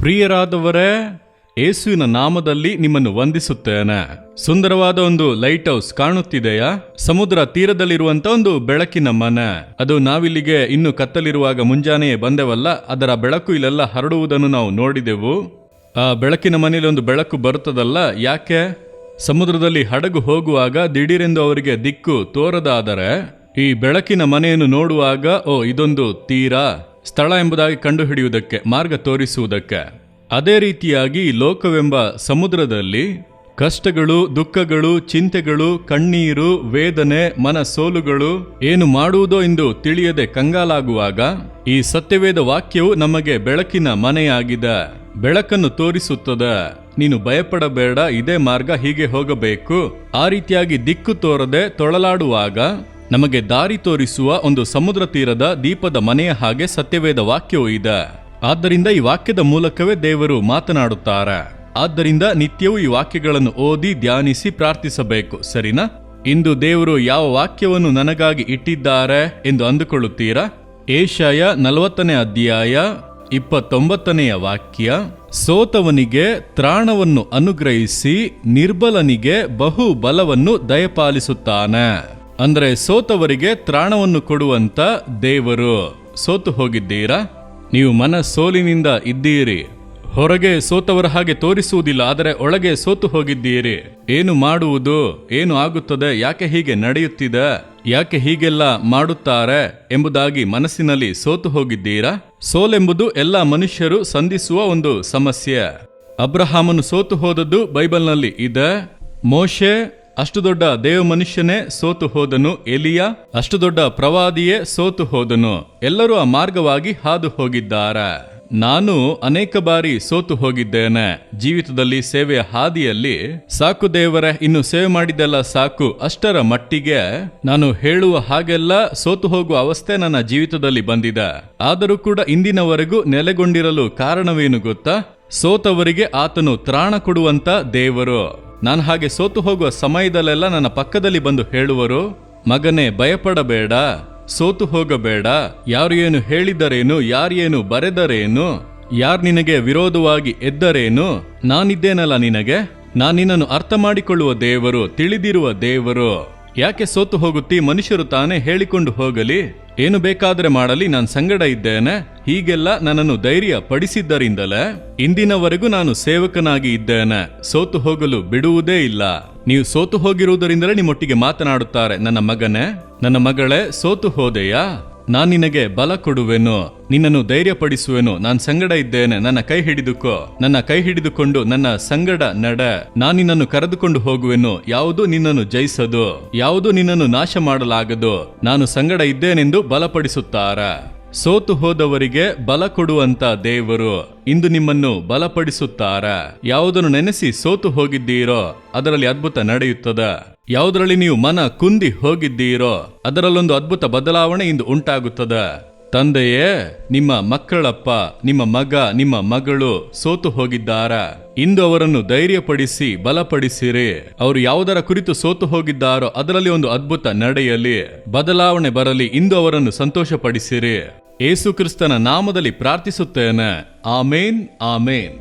ಪ್ರಿಯರಾದವರೇ, ಯೇಸುವಿನ ನಾಮದಲ್ಲಿ ನಿಮ್ಮನ್ನು ವಂದಿಸುತ್ತೇನೆ. ಸುಂದರವಾದ ಒಂದು ಲೈಟ್ ಹೌಸ್ ಕಾಣುತ್ತಿದೆಯಾ? ಸಮುದ್ರ ತೀರದಲ್ಲಿರುವಂತ ಒಂದು ಬೆಳಕಿನ ಮನೆ. ಅದು ನಾವಿಲ್ಲಿಗೆ ಇನ್ನು ಕತ್ತಲಿರುವಾಗ ಮುಂಜಾನೆಯೇ ಬಂದೆವಲ್ಲ, ಅದರ ಬೆಳಕು ಇಲ್ಲೆಲ್ಲ ಹರಡುವುದನ್ನು ನಾವು ನೋಡಿದೆವು. ಆ ಬೆಳಕಿನ ಮನೆಯಲ್ಲಿ ಒಂದು ಬೆಳಕು ಬರುತ್ತದಲ್ಲ, ಯಾಕೆ? ಸಮುದ್ರದಲ್ಲಿ ಹಡಗು ಹೋಗುವಾಗ ದಿಢೀರೆಂದು ಅವರಿಗೆ ದಿಕ್ಕು ತೋರದಾದರೆ ಈ ಬೆಳಕಿನ ಮನೆಯನ್ನು ನೋಡುವಾಗ ಇದೊಂದು ತೀರ ಸ್ಥಳ ಎಂಬುದಾಗಿ ಕಂಡುಹಿಡಿಯುವುದಕ್ಕೆ, ಮಾರ್ಗ ತೋರಿಸುವುದಕ್ಕೆ. ಅದೇ ರೀತಿಯಾಗಿ ಈ ಲೋಕವೆಂಬ ಸಮುದ್ರದಲ್ಲಿ ಕಷ್ಟಗಳು, ದುಃಖಗಳು, ಚಿಂತೆಗಳು, ಕಣ್ಣೀರು, ವೇದನೆ, ಮನಸೋಲುಗಳು ಏನು ಮಾಡುವುದೋ ಎಂದು ತಿಳಿಯದೆ ಕಂಗಾಲಾಗುವಾಗ ಈ ಸತ್ಯವೇದ ವಾಕ್ಯವು ನಮಗೆ ಬೆಳಕಿನ ಮನೆಯಾಗಿದೆ. ಬೆಳಕನ್ನು ತೋರಿಸುತ್ತದೆ. ನೀನು ಭಯಪಡಬೇಡ, ಇದೇ ಮಾರ್ಗ, ಹೀಗೆ ಹೋಗಬೇಕು. ಆ ರೀತಿಯಾಗಿ ದಿಕ್ಕು ತೋರದೆ ತೊಳಲಾಡುವಾಗ ನಮಗೆ ದಾರಿ ತೋರಿಸುವ ಒಂದು ಸಮುದ್ರ ತೀರದ ದೀಪದ ಮನೆಯ ಹಾಗೆ ಸತ್ಯವೇದ ವಾಕ್ಯವು ಇದೆ. ಆದ್ದರಿಂದ ಈ ವಾಕ್ಯದ ಮೂಲಕವೇ ದೇವರು ಮಾತನಾಡುತ್ತಾರೆ. ಆದ್ದರಿಂದ ನಿತ್ಯವೂ ಈ ವಾಕ್ಯಗಳನ್ನು ಓದಿ ಧ್ಯಾನಿಸಿ ಪ್ರಾರ್ಥಿಸಬೇಕು, ಸರಿನಾ? ಇಂದು ದೇವರು ಯಾವ ವಾಕ್ಯವನ್ನು ನನಗಾಗಿ ಇಟ್ಟಿದ್ದಾರೆ ಎಂದು ಅಂದುಕೊಳ್ಳುತ್ತೀರಾ? ಏಷಯ 40ನೇ ಅಧ್ಯಾಯ 29ನೇ ವಾಕ್ಯ, ಸೋತವನಿಗೆ ತ್ರಾಣವನ್ನು ಅನುಗ್ರಹಿಸಿ ನಿರ್ಬಲನಿಗೆ ಬಹು ಬಲವನ್ನು ದಯಪಾಲಿಸುತ್ತಾನೆ. ಅಂದ್ರೆ ಸೋತವರಿಗೆ ತ್ರಾಣವನ್ನು ಕೊಡುವಂತ ದೇವರು. ಸೋತು ಹೋಗಿದ್ದೀರಾ? ನೀವು ಮನಸೋಲಿನಿಂದ ಇದ್ದೀರಿ. ಹೊರಗೆ ಸೋತವರ ಹಾಗೆ ತೋರಿಸುವುದಿಲ್ಲ, ಆದರೆ ಒಳಗೆ ಸೋತು ಹೋಗಿದ್ದೀರಿ. ಏನು ಮಾಡುವುದು, ಏನು ಆಗುತ್ತದೆ, ಯಾಕೆ ಹೀಗೆ ನಡೆಯುತ್ತಿದೆ, ಯಾಕೆ ಹೀಗೆಲ್ಲ ಮಾಡುತ್ತಾರೆ ಎಂಬುದಾಗಿ ಮನಸ್ಸಿನಲ್ಲಿ ಸೋತು ಹೋಗಿದ್ದೀರಾ? ಸೋಲೆಂಬುದು ಎಲ್ಲ ಮನುಷ್ಯರು ಸಂಧಿಸುವ ಒಂದು ಸಮಸ್ಯೆ. ಅಬ್ರಹಾಮನು ಸೋತು ಹೋದದ್ದು ಬೈಬಲ್ನಲ್ಲಿ ಇದೆ. ಮೋಶೆ ಅಷ್ಟು ದೊಡ್ಡ ದೇವ ಮನುಷ್ಯನೇ ಸೋತು ಹೋದನು. ಎಲಿಯ ಅಷ್ಟು ದೊಡ್ಡ ಪ್ರವಾದಿಯೇ ಸೋತು ಹೋದನು. ಎಲ್ಲರೂ ಆ ಮಾರ್ಗವಾಗಿ ಹಾದು ಹೋಗಿದ್ದಾರೆ. ನಾನು ಅನೇಕ ಬಾರಿ ಸೋತು ಹೋಗಿದ್ದೇನೆ ಜೀವಿತದಲ್ಲಿ, ಸೇವೆಯ ಹಾದಿಯಲ್ಲಿ. ಸಾಕು ದೇವರೇ, ಇನ್ನು ಸೇವೆ ಮಾಡಿದ್ದೆಲ್ಲ ಸಾಕು, ಅಷ್ಟರ ಮಟ್ಟಿಗೆ ನಾನು ಹೇಳುವ ಹಾಗೆಲ್ಲ ಸೋತು ಹೋಗುವ ಅವಸ್ಥೆ ನನ್ನ ಜೀವಿತದಲ್ಲಿ ಬಂದಿದೆ. ಆದರೂ ಕೂಡ ಇಂದಿನವರೆಗೂ ನೆಲೆಗೊಂಡಿರಲು ಕಾರಣವೇನು ಗೊತ್ತಾ? ಸೋತವರಿಗೆ ಆತನು ತ್ರಾಣ ಕೊಡುವಂತ ದೇವರು. ನಾನು ಹಾಗೆ ಸೋತು ಹೋಗುವ ಸಮಯದಲ್ಲೆಲ್ಲ ನನ್ನ ಪಕ್ಕದಲ್ಲಿ ಬಂದು ಹೇಳುವರು, ಮಗನೇ ಭಯಪಡಬೇಡ, ಸೋತು ಹೋಗಬೇಡ. ಯಾರು ಏನು ಹೇಳಿದರೇನು, ಯಾರೇನು ಬರೆದರೇನು, ಯಾರು ನಿನಗೆ ವಿರೋಧವಾಗಿ ಎದ್ದರೇನು, ನಾನಿದ್ದೇನಲ್ಲ ನಿನಗೆ. ನಾನು ನಿನ್ನನ್ನು ಅರ್ಥ ಮಾಡಿಕೊಳ್ಳುವ ದೇವರು, ತಿಳಿದಿರುವ ದೇವರು. ಯಾಕೆ ಸೋತು ಹೋಗುತ್ತಿ? ಮನುಷ್ಯರು ತಾನೇ ಹೇಳಿಕೊಂಡು ಹೋಗಲಿ, ಏನು ಬೇಕಾದರೆ ಮಾಡಲಿ, ನಾನು ಸಂಗಡ ಇದ್ದೇನೆ. ಹೀಗೆಲ್ಲ ನನ್ನನ್ನು ಧೈರ್ಯ ಪಡಿಸಿದ್ದರಿಂದಲೇ ಇಂದಿನವರೆಗೂ ನಾನು ಸೇವಕನಾಗಿ ಇದ್ದೇನೆ. ಸೋತು ಹೋಗಲು ಬಿಡುವುದೇ ಇಲ್ಲ. ನೀವು ಸೋತು ಹೋಗಿರುವುದರಿಂದಲೇ ನಿಮ್ಮೊಟ್ಟಿಗೆ ಮಾತನಾಡುತ್ತಾರೆ, ನನ್ನ ಮಗನೇ, ನನ್ನ ಮಗಳೇ, ಸೋತು ಹೋದೆಯಾ? ನಾನು ನಿನಗೆ ಬಲ ಕೊಡುವೆನು, ನಿನ್ನನ್ನು ಧೈರ್ಯ ಪಡಿಸುವೆನು, ನಾನು ಸಂಗಡ ಇದ್ದೇನೆ, ನನ್ನ ಕೈ ಹಿಡಿದುಕೋ, ನನ್ನ ಕೈ ಹಿಡಿದುಕೊಂಡು ನನ್ನ ಸಂಗಡ ನಡೆ. ನಾನು ನಿನ್ನನ್ನು ಕರೆದುಕೊಂಡು ಹೋಗುವೆನು. ಯಾವುದು ನಿನ್ನನ್ನು ಜಯಿಸದು, ಯಾವುದು ನಿನ್ನನ್ನು ನಾಶ ಮಾಡಲಾಗದು. ನಾನು ಸಂಗಡ ಇದ್ದೇನೆಂದು ಬಲಪಡಿಸುತ್ತಾರೆ. ಸೋತು ಹೋದವರಿಗೆ ಬಲ ಕೊಡುವಂತ ದೇವರು ಇಂದು ನಿಮ್ಮನ್ನು ಬಲಪಡಿಸುತ್ತಾರೆ. ಯಾವುದನ್ನು ನೆನೆಸಿ ಸೋತು ಹೋಗಿದ್ದೀರೋ ಅದರಲ್ಲಿ ಅದ್ಭುತ ನಡೆಯುತ್ತದೆ. ಯಾವುದರಲ್ಲಿ ನೀವು ಮನ ಕುಂದಿ ಹೋಗಿದ್ದೀರೋ ಅದರಲ್ಲೊಂದು ಅದ್ಭುತ ಬದಲಾವಣೆ ಇಂದು ಉಂಟಾಗುತ್ತದೆ. ತಂದೆಯೇ, ನಿಮ್ಮ ಮಕ್ಕಳಪ್ಪ, ನಿಮ್ಮ ಮಗ, ನಿಮ್ಮ ಮಗಳು ಸೋತು ಹೋಗಿದ್ದಾರೆ. ಇಂದು ಅವರನ್ನು ಧೈರ್ಯಪಡಿಸಿ ಬಲಪಡಿಸಿರಿ. ಅವರು ಯಾವುದರ ಕುರಿತು ಸೋತು ಹೋಗಿದ್ದಾರೋ ಅದರಲ್ಲಿ ಒಂದು ಅದ್ಭುತ ನಡೆಯಲಿ, ಬದಲಾವಣೆ ಬರಲಿ. ಇಂದು ಅವರನ್ನು ಸಂತೋಷಪಡಿಸಿರಿ. ಯೇಸು ಕ್ರಿಸ್ತನ ನಾಮದಲ್ಲಿ ಪ್ರಾರ್ಥಿಸುತ್ತೇನೆ. ಆಮೇನ್, ಆಮೇನ್.